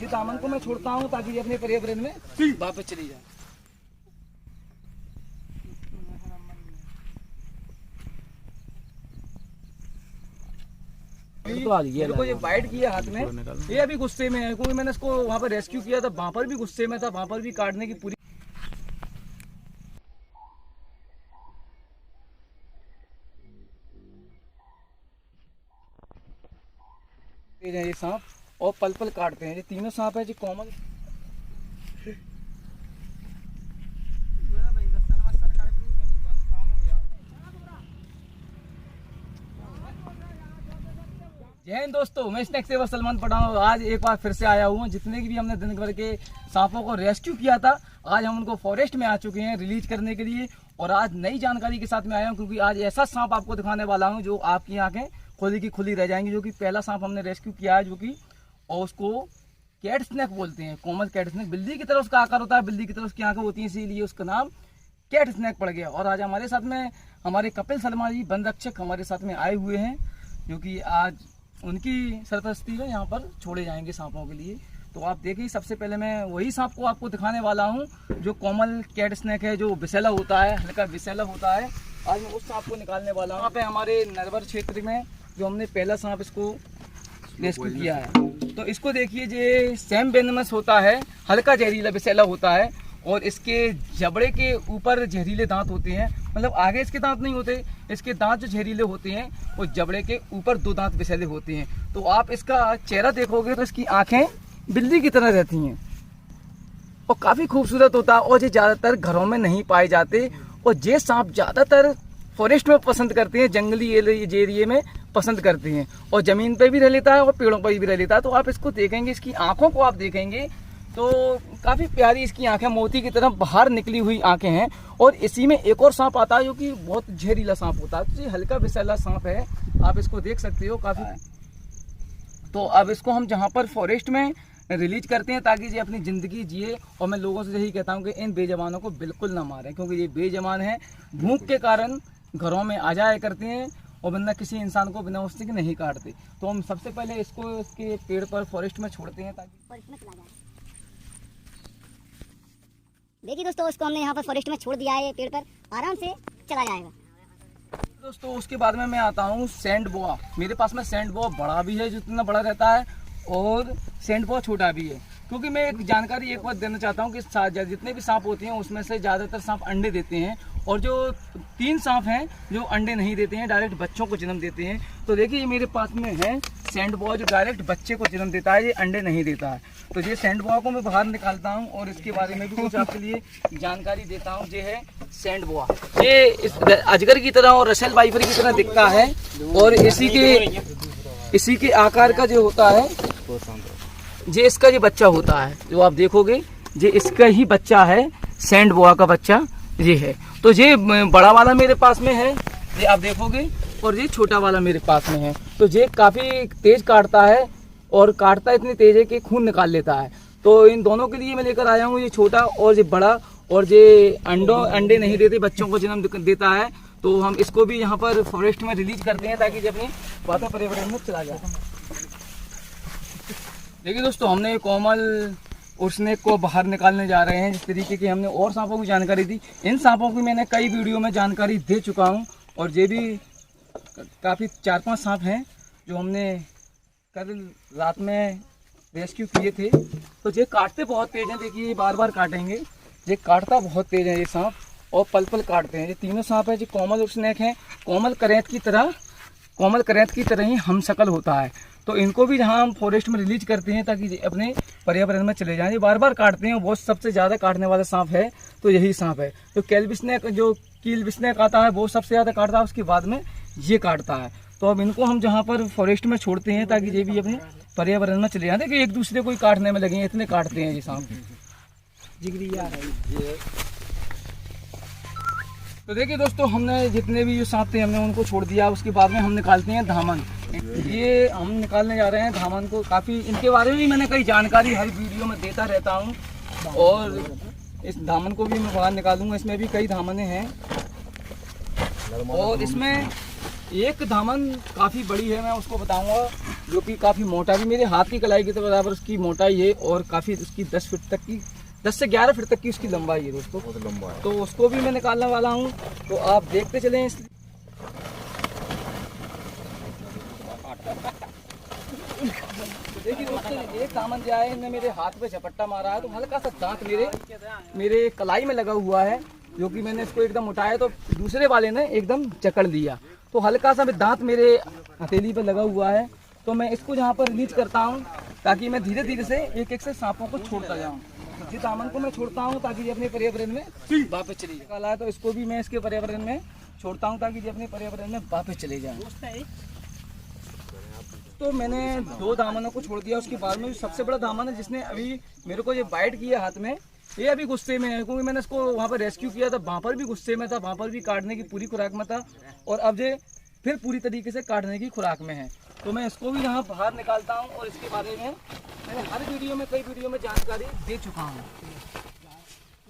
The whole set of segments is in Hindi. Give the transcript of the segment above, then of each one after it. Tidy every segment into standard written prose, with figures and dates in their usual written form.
ये दामन को मैं छोड़ता हूँ ताकि ये अपने पर्यावरण में वापस चली जाए। तो ये बाइट किया हाथ में, ये अभी गुस्से में है क्योंकि मैंने इसको वहाँ पर रेस्क्यू किया था, वहाँ पर भी गुस्से में था, वहाँ पर भी काटने की पूरी ये सांप और पल पल काटते हैं। ये तीनों सांप है जी कॉमन। जय हिंद दोस्तों, मैं स्नेक सेवर सलमान पठान आज एक बार फिर से आया हूँ। जितने की भी हमने दिन भर के सांपों को रेस्क्यू किया था, आज हम उनको फॉरेस्ट में आ चुके हैं रिलीज करने के लिए। और आज नई जानकारी के साथ में आया हूँ क्योंकि आज ऐसा सांप आपको दिखाने वाला हूँ जो आपकी आंखें खुली की खुली रह जाएंगी। जो कि पहला सांप हमने रेस्क्यू किया है, जो कि और उसको कैट स्नेक बोलते हैं, कॉमन कैट स्नेक। बिल्ली की तरह उसका आकार होता है, बिल्ली की तरह उसकी आंखें होती हैं, इसीलिए उसका नाम कैट स्नेक पड़ गया। और आज हमारे साथ में हमारे कपिल शर्मा जी वन रक्षक हमारे साथ में आए हुए हैं, जो कि आज उनकी सरपरस्ती में यहाँ पर छोड़े जाएंगे सांपों के लिए। तो आप देखिए, सबसे पहले मैं वही सांप को आपको दिखाने वाला हूँ जो कॉमन कैट स्नेक है, जो विषैला होता है, हल्का विषैला होता है। आज मैं उस सांप को निकालने वाला हूँ। यहाँ पे हमारे नरवर क्षेत्र में जो हमने पहला सांप इसको रेस्क्यू किया है, तो इसको देखिए, ये सेम वेनमस होता है, हल्का जहरीला विषैला होता है और इसके जबड़े के ऊपर जहरीले दांत होते हैं। मतलब आगे इसके दांत नहीं होते, इसके दांत जो जहरीले होते हैं वो जबड़े के ऊपर दो दांत विषैले होते हैं। तो आप इसका चेहरा देखोगे तो इसकी आंखें बिल्ली की तरह रहती हैं और काफ़ी खूबसूरत होता है। और ये ज़्यादातर घरों में नहीं पाए जाते और ये सांप ज़्यादातर फॉरेस्ट में पसंद करते हैं, जंगली एरिए में पसंद करते हैं और ज़मीन पे भी रह लेता है और पेड़ों पर भी रह लेता है। तो आप इसको देखेंगे, इसकी आँखों को आप देखेंगे तो काफ़ी प्यारी इसकी आंखें, मोती की तरह बाहर निकली हुई आंखें हैं। और इसी में एक और सांप आता है जो कि बहुत जहरीला सांप होता है। तो ये हल्का विषैला सांप है, आप इसको देख सकते हो काफ़ी। तो अब इसको हम जहाँ पर फॉरेस्ट में रिलीज करते हैं ताकि ये अपनी ज़िंदगी जिए। और मैं लोगों से यही कहता हूँ कि इन बेजबानों को बिल्कुल ना मारें, क्योंकि ये बेजबान हैं, भूख के कारण घरों में आ जाया करते हैं और बिना किसी इंसान को बिना उससे नहीं काटते। तो हम सबसे पहले इसको इसके पेड़ पर फॉरेस्ट में छोड़ते हैं ताकि फॉरेस्ट में चला जाए। देखिए दोस्तों, उसको हमने यहाँ पर फॉरेस्ट में छोड़ दिया है, पेड़ पर आराम से चला जाएगा। दोस्तों उसके बाद में मैं आता हूँ सैंड बोआ। मेरे पास में सैंड बोआ बड़ा भी है, जितना बड़ा रहता है, और सैंड बोआ छोटा भी है। क्योंकि मैं एक जानकारी एक बार देना चाहता हूँ कि जितने भी सांप होते हैं उसमें से ज़्यादातर सांप अंडे देते हैं और जो 3 सांप हैं जो अंडे नहीं देते हैं, डायरेक्ट बच्चों को जन्म देते हैं। तो देखिए, ये मेरे पास में है सैंड बोआ जो डायरेक्ट बच्चे को जन्म देता है, ये अंडे नहीं देता है। तो ये सैंड बोआ को मैं बाहर निकालता हूँ और इसके बारे में भी कुछ आपके लिए जानकारी देता हूँ। ये है सैंड बोआ, ये इस अजगर की तरह और रसेल वाइपर की तरह दिखता है और इसी के आकार का जो होता है, ये इसका जो बच्चा होता है, जो आप देखोगे ये इसका ही बच्चा है, सैंड बोआ का बच्चा ये है। तो ये बड़ा वाला मेरे पास में है, ये आप देखोगे, और ये छोटा वाला मेरे पास में है। तो ये काफ़ी तेज काटता है और काटता इतनी तेज है कि खून निकाल लेता है। तो इन दोनों के लिए मैं लेकर आया हूँ, ये छोटा और ये बड़ा। और ये अंडे नहीं देते, बच्चों को जन्म देता है। तो हम इसको भी यहाँ पर फॉरेस्ट में रिलीज करते हैं ताकि ये अपने वातावरण पर्यावरण में चला जाए। देखिए दोस्तों, हमने कोमल और स्नेक को बाहर निकालने जा रहे हैं। जिस तरीके की हमने और सांपों की जानकारी दी, इन सांपों की मैंने कई वीडियो में जानकारी दे चुका हूं। और ये भी काफ़ी 4-5 सांप हैं जो हमने कल रात में रेस्क्यू किए थे। तो ये काटते बहुत तेज हैं, देखिए बार बार काटेंगे, ये काटता बहुत तेज है ये सांप और पल पल काटते हैं। ये तीनों सांप हैं जो कॉमल और स्नेक हैं, कॉमल करैंत की तरह ही हम शक्ल होता है। तो इनको भी जहाँ हम फॉरेस्ट में रिलीज करते हैं ताकि अपने पर्यावरण में चले जाएं। ये बार बार काटते हैं, वो सबसे ज़्यादा काटने वाला सांप है तो यही सांप है। तो कील स्नेक आता है वो सबसे ज़्यादा काटता है, उसके बाद में ये काटता है। तो अब इनको हम जहाँ पर फॉरेस्ट में छोड़ते हैं ताकि ये भी अपने पर्यावरण में चले जाए। देखिए एक दूसरे को ही काटने में लगे हैं, इतने काटते हैं ये सांप। जिगरी यार है। तो देखिए दोस्तों, हमने जितने भी जो सांप थे हमने उनको छोड़ दिया। उसके बाद में हम निकालते हैं धामन। ये हम निकालने जा रहे हैं धामन को। काफ़ी इनके बारे में भी मैंने कई जानकारी हर वीडियो में देता रहता हूँ और इस धामन को भी मैं बाहर निकालूंगा। इसमें भी कई धामने हैं और इसमें एक दामन काफ़ी बड़ी है, मैं उसको बताऊंगा, जो कि काफ़ी मोटा भी, मेरे हाथ की कलाई के तो बराबर उसकी मोटाई है और काफ़ी उसकी 10 फीट तक की, 10 से 11 फीट तक की उसकी लंबाई है दोस्तों। बहुत लंबा है। तो उसको भी मैं निकालने वाला हूँ, तो आप देखते चलें। तो देखिए दोस्तों, एक दामन जो है इन्हें मेरे हाथ पे झपट्टा मारा है, तो हल्का सा दांत मेरे कलाई में लगा हुआ है, जो कि मैंने इसको एकदम उठाया तो दूसरे वाले ने एकदम जकड़ लिया, तो हल्का सा दांत मेरे हथेली पे लगा हुआ है। तो मैं इसको यहाँ पर रिलीज करता हूँ ताकि मैं धीरे धीरे से एक एक से सांपों को छोड़ता जाऊँ। जिस दामन को मैं छोड़ता हूँ ताकि ये अपने पर्यावरण में वापस चली जाए, तो इसको भी मैं इसके पर्यावरण में छोड़ता हूँ ताकि ये अपने पर्यावरण में वापस चले जाए। तो मैंने 2 दामनों को छोड़ दिया, उसके बाद में सबसे बड़ा दामन है जिसने अभी मेरे को ये बाइट किया हाथ में, ये अभी गुस्से में है, क्योंकि मैंने इसको वहाँ पर रेस्क्यू किया था, वहाँ पर भी गुस्से में था, वहाँ पर भी काटने की पूरी खुराक में था, और अब ये फिर पूरी तरीके से काटने की खुराक में है। तो मैं इसको भी यहाँ बाहर निकालता हूँ, और इसके बारे में मैंने हर वीडियो में, कई वीडियो में जानकारी दे चुका हूँ।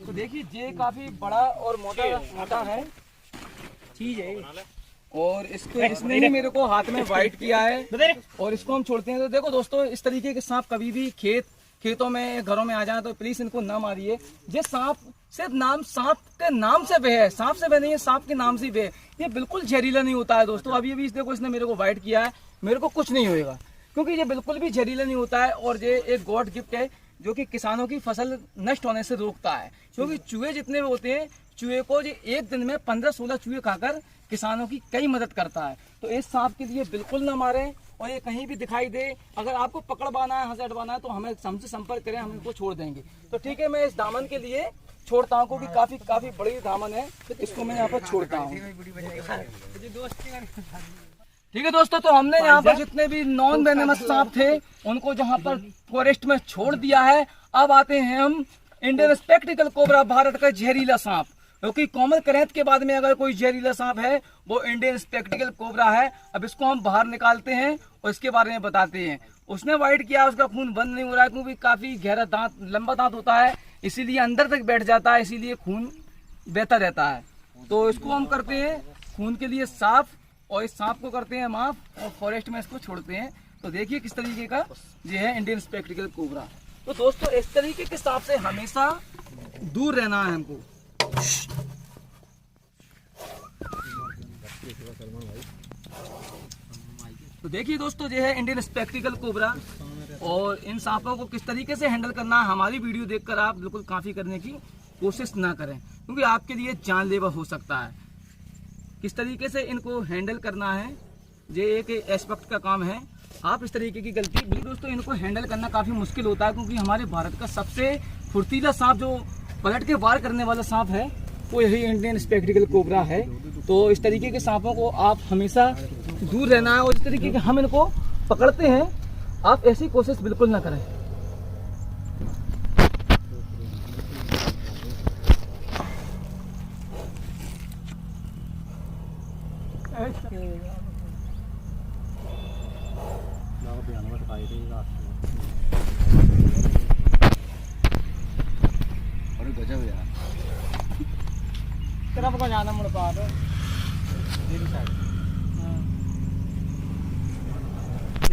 तो देखिए, ये काफ़ी बड़ा और मोटा है चीज़ है, और इसको इसने ही मेरे को हाथ में बाइट किया है, और इसको हम छोड़ते हैं। तो देखो दोस्तों, इस तरीके के सांप कभी भी खेतों में, घरों में आ जाए तो प्लीज इनको ना मारिए। ये सांप सिर्फ सांप के नाम से बे है, सांप से बे नहीं है, सांप के नाम से बे है। ये बिल्कुल जहरीला नहीं होता है दोस्तों। अभी अभी देखो, इसने मेरे को बाइट किया है, मेरे को कुछ नहीं होएगा, क्योंकि ये बिल्कुल भी जहरीला नहीं होता है, और ये एक गॉड गिफ्ट है जो कि किसानों की फसल नष्ट होने से रोकता है। क्योंकि चूहे जितने भी होते हैं, चूहे को ये एक दिन में 15-16 चूहे खाकर किसानों की कई मदद करता है। तो इस सांप के लिए बिल्कुल ना मारें, और ये कहीं भी दिखाई दे, अगर आपको पकड़वाना है, हमसे हटवाना है, तो हमसे संपर्क करें, हम इनको छोड़ देंगे। तो ठीक है, मैं इस दामन के लिए छोड़ता हूँ, क्योंकि काफी बड़ी दामन है, इसको मैं यहाँ पर छोड़ता हूँ। ठीक है दोस्तों, तो हमने यहाँ पर जितने भी नॉन वेनेमस सांप थे उनको जहाँ पर फॉरेस्ट में छोड़ दिया है। अब आते हैं हम इंडियन स्पेक्टिकल कोबरा, भारत का जहरीला सांप, क्योंकि कॉमन करैंत के बाद में अगर कोई जहरीला सांप है वो इंडियन स्पेक्टिकल कोबरा है। अब इसको हम बाहर निकालते हैं और इसके बारे में बताते हैं। उसने बाइट किया, उसका खून बंद नहीं हो रहा है, क्योंकि काफी गहरा दांत, लंबा दांत होता है, इसीलिए अंदर तक बैठ जाता है, इसीलिए खून बहता रहता है। तो इसको हम करते हैं खून के लिए साफ, और इस सांप को करते हैं माफ, और फॉरेस्ट में इसको छोड़ते हैं। तो देखिए किस तरीके का ये है इंडियन स्पेक्टिकल कोबरा। तो दोस्तों, इस तरीके के सांप से हमेशा दूर रहना है हमको। तो देखिए दोस्तों, ये है इंडियन स्पेक्टिकल कोबरा, और इन सांपों को किस तरीके से हैंडल करना है, हमारी वीडियो देखकर आप बिल्कुल काफी करने की कोशिश ना करें, क्योंकि आपके लिए जानलेवा हो सकता है। किस तरीके से इनको हैंडल करना है, ये एक एस्पेक्ट का काम है। आप इस तरीके की गलती भी दोस्तों, इनको हैंडल करना काफी मुश्किल होता है, क्योंकि हमारे भारत का सबसे फुर्तीला सांप, जो पलट के वार करने वाला सांप है, वो यही इंडियन स्पेक्टिकल कोबरा है। तो इस तरीके के सांपों को आप हमेशा दूर रहना है, और इस तरीके के हम इनको पकड़ते हैं, आप ऐसी कोशिश बिल्कुल ना करें। तरफ को जाना मुड़ पा दो।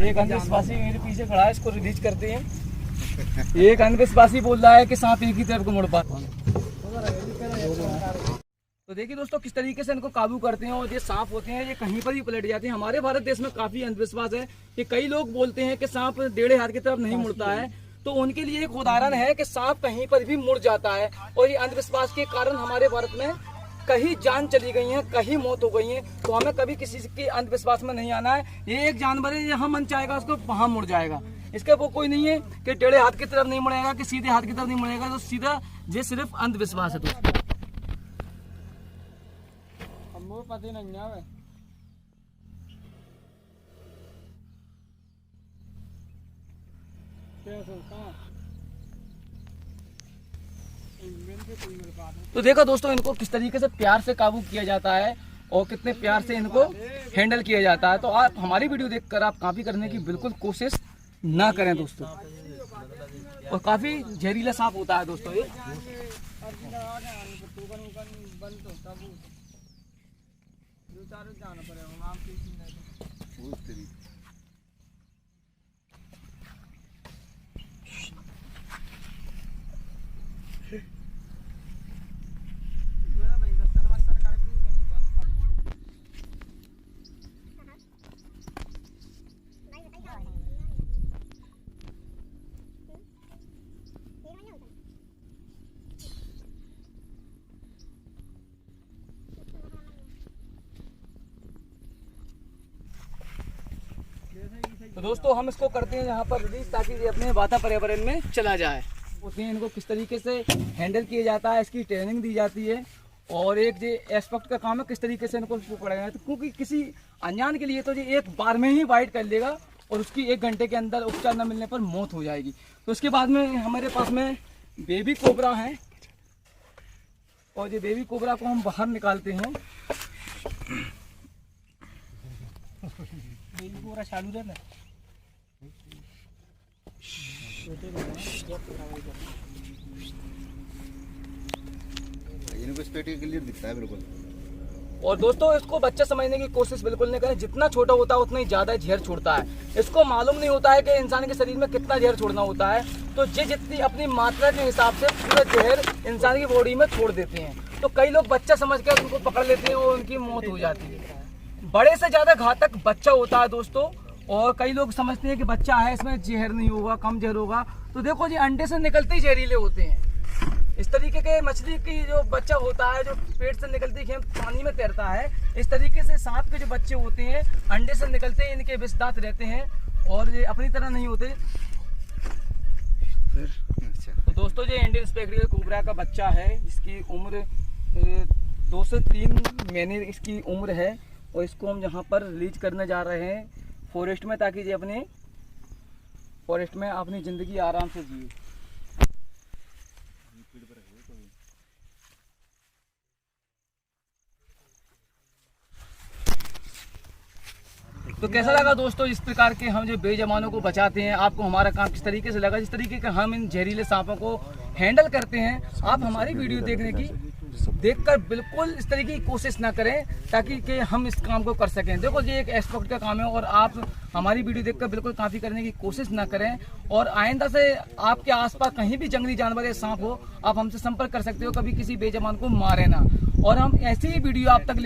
एक अंधविश्वासी मेरे पीछे खड़ा है, इसको रिलीज करते हैं। एक अंधविश्वासी बोल रहा है कि सांप एक ही तरफ को मुड़ पाता। तो देखिए दोस्तों, किस तरीके से इनको काबू करते हैं, और ये सांप होते हैं, ये कहीं पर भी पलट जाते हैं। हमारे भारत देश में काफी अंधविश्वास है कि कई लोग बोलते हैं कि सांप टेढ़े हाथ की तरफ नहीं मुड़ता है, तो उनके लिए एक उदाहरण है कि सांप कहीं पर भी मुड़ जाता है, और ये अंधविश्वास के कारण हमारे भारत में कहीं जान चली गई है, कहीं मौत हो गई है। तो हमें कभी किसी के अंधविश्वास में नहीं आना है। ये एक जानवर है, यहाँ मन चाहेगा उसको वहां मुड़ जाएगा, इसका वो कोई नहीं है कि टेढ़े हाथ की तरफ नहीं मुड़ेगा, कि सीधे हाथ की तरफ नहीं मुड़ेगा। तो सीधा ये सिर्फ अंधविश्वास है दोस्तों। पता नहीं है तो देखो दोस्तों, इनको किस तरीके से प्यार से काबू किया जाता है, और कितने प्यार से इनको हैंडल किया जाता है। तो आप हमारी वीडियो देखकर आप काफी करने की बिल्कुल कोशिश ना करें दोस्तों। और काफी जहरीला सांप होता है दोस्तों ये। जाना पड़ेगा आप तो दोस्तों हम इसको करते हैं यहाँ पर रिलीज ताकि ये अपने वाता पर्यावरण में चला जाए। होते हैं इनको किस तरीके से हैंडल किया जाता है, इसकी ट्रेनिंग दी जाती है और एक जो एस्पेक्ट का काम है किस तरीके से इनको पकड़ा जाए। तो क्योंकि किसी अनजान के लिए तो ये एक बार में ही वाइट कर लेगा और उसकी 1 घंटे के अंदर उपचार न मिलने पर मौत हो जाएगी। तो उसके बाद में हमारे पास में बेबी कोबरा है और ये बेबी कोबरा को हम बाहर निकालते हैं। बेबी कोबरा चालू रहता है। इनको स्पेटिक क्लियर दिखता है बिल्कुल। और दोस्तों इसको बच्चा समझने की कोशिश बिल्कुल नहीं करें, जितना छोटा होता है उतना ही ज्यादा जहर छोड़ता है। इसको मालूम नहीं होता है कि इंसान के शरीर में कितना जहर छोड़ना होता है, तो जितनी अपनी मात्रा के हिसाब से पूरा जहर इंसान की बॉडी में छोड़ देते हैं। तो कई लोग बच्चा समझ कर उनको पकड़ लेते हैं और उनकी मौत हो जाती है। बड़े से ज्यादा घातक बच्चा होता है दोस्तों। और कई लोग समझते हैं कि बच्चा है इसमें जहर नहीं होगा, कम जहर होगा। तो देखो जी अंडे से निकलते ही जहरीले होते हैं। इस तरीके के मछली की जो बच्चा होता है जो पेट से निकलते ही पानी में तैरता है, इस तरीके से सांप के जो बच्चे होते हैं अंडे से निकलते हैं इनके विष दांत रहते हैं और ये अपनी तरह नहीं होते। तो दोस्तों ये इंडियन स्पेक्ट्रल कोबरा का बच्चा है जिसकी उम्र 2 से 3 महीने इसकी उम्र है और इसको हम यहाँ पर रिलीज करने जा रहे हैं फॉरेस्ट में, ताकि ये अपने फॉरेस्ट में अपनी ज़िंदगी आराम से जिए। तो कैसा लगा दोस्तों इस प्रकार के हम जो बेजमानों को बचाते हैं, आपको हमारा काम किस तरीके से लगा, जिस तरीके का हम इन जहरीले सांपों को हैंडल करते हैं। आप हमारी वीडियो देखकर बिल्कुल इस तरीके की कोशिश ना करें ताकि कि हम इस काम को कर सकें। देखो ये एक एक्सपर्ट का काम है और आप हमारी वीडियो देखकर बिल्कुल काफ़ी करने की कोशिश ना करें। और आइंदा से आपके आसपास कहीं भी जंगली जानवर या सांप हो, आप हमसे संपर्क कर सकते हो। कभी किसी बेजमान को मारे ना। और हम ऐसी ही वीडियो आप तक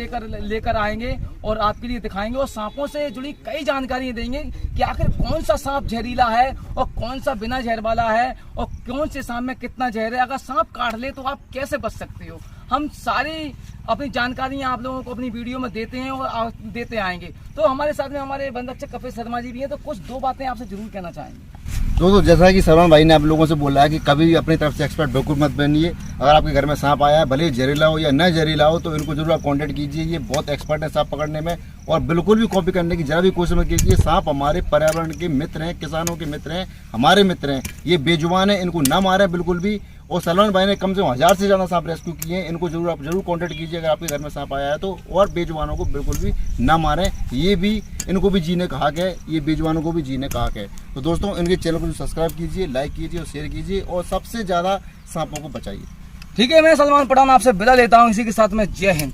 लेकर आएंगे और आपके लिए दिखाएंगे और सांपों से जुड़ी कई जानकारियां देंगे कि आखिर कौन सा सांप जहरीला है और कौन सा बिना जहर वाला है और कौन से सांप में कितना जहर है। अगर सांप काट ले तो आप कैसे बच सकते हो। हम सारी अपनी जानकारियां आप लोगों को अपनी वीडियो में देते हैं और देते आएंगे। तो हमारे साथ में हमारे बंदर कपिल शर्मा जी भी हैं, तो कुछ 2 बातें आपसे जरूर कहना चाहेंगे। दोस्तों जैसा कि सरवन भाई ने आप लोगों से बोला है कि कभी भी अपनी तरफ से एक्सपर्ट बिल्कुल मत बनिए। अगर आपके घर में सांप आया है, भले ही जहरीला हो या न जहरीला हो, तो इनको जरूर आप कांटेक्ट कीजिए। ये बहुत एक्सपर्ट है सांप पकड़ने में और बिल्कुल भी कॉपी करने की जरा भी कोशिश मत कीजिए। सांप हमारे पर्यावरण के मित्र हैं, किसानों के मित्र हैं, हमारे मित्र हैं। ये बेजुबान है, इनको ना मारे बिल्कुल भी। और सलमान भाई ने कम से कम 1000 से ज़्यादा सांप रेस्क्यू किए हैं। इनको जरूर आप कांटेक्ट कीजिए अगर आपके घर में सांप आया है तो। और बेजुबानों को बिल्कुल भी ना मारें, ये भी इनको भी जीने का हक है, ये बेजुबानों को भी जीने का हक है। तो दोस्तों इनके चैनल को सब्सक्राइब कीजिए, लाइक कीजिए और शेयर कीजिए और सबसे ज़्यादा सांपों को बचाइए। ठीक है, मैं सलमान पठान आपसे विदा लेता हूँ इसी के साथ में। जय हिंद।